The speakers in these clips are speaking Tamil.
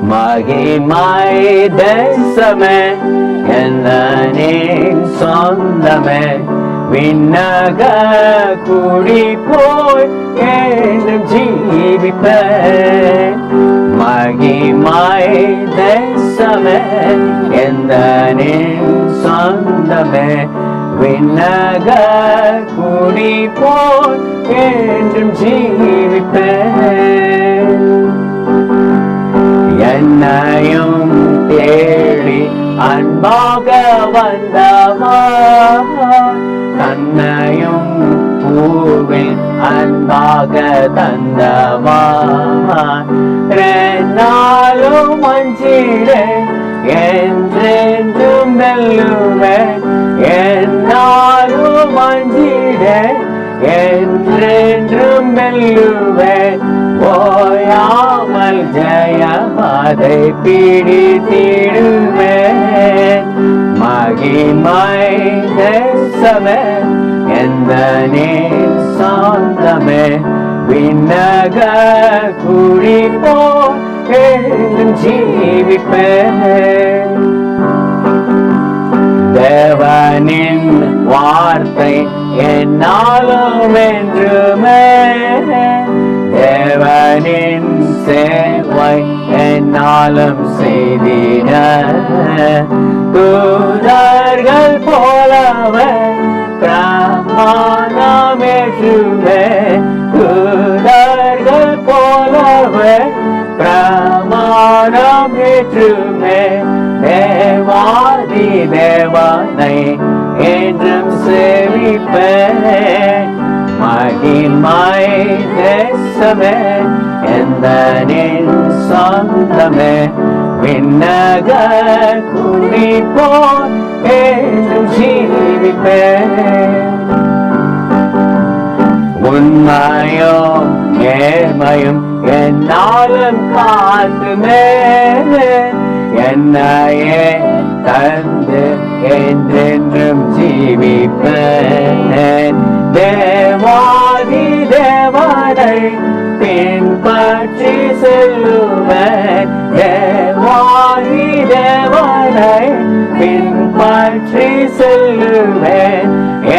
மகிமை தேசமே என்னின் சொந்தமே விண்ணக குடி போய் என்றும் ஜீவிப்பேன். மகிமை தேசமே என்னின் சொந்தமே விண்ணக குடி போய் என்றும் ஜீவிப்பேன். என்னையும் தேடி அன்பாக வந்தவா தன்னையும் பூவில் அன்பாக தந்தவா ரெண்டாலும் அஞ்சிடே என்றென்றும் வெல்லுவேன். என்னாலும் அஞ்சிடே என்றென்றும் வெல்லுவேன். ஓயாமல் ஜெயமாதை பிடித்திடுவேன். மகிமை தேசமே எந்தனின் சொந்தமே விண்ணக குடி போய் என்றும் ஜீவிப்பேன். தேவனின் வார்த்தை என்னாலும் என்றுமே தேவனின் சேவை என்னாலும் செய்திட தூதர்கள் போலவே பிரமாணமேற்றுமே தூதர்கள் போலவே பிரமாணமேற்றுமே தேவாதி தேவனை என்றும் சேவிப்பேன். மகிமை தேசமே எந்தனின் சொந்தமே விண்ணக குடி போய் என்றும் ஜீவிப்பேன். உண்மையும் நேர்மையும் என்னாலும் காத்துமே என்னையே தந்து என்றென்றும் ஜீவிப்பேன். தேவாதி தேவனை பின்பற்றி செல்லுவேன். தேவாதி தேவனை பின்பற்றி செல்லுவேன்.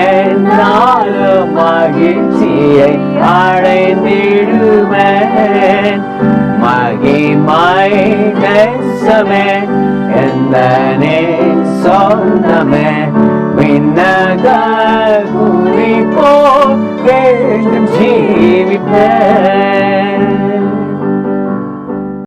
என்னாலும் மகிழ்ச்சியை அடைந்திடுவேன். மகிமை தேசமே எந்தனின் சொந்தமே விண்ணக குடி போய் என்றும் ஜீவிப்பேன்.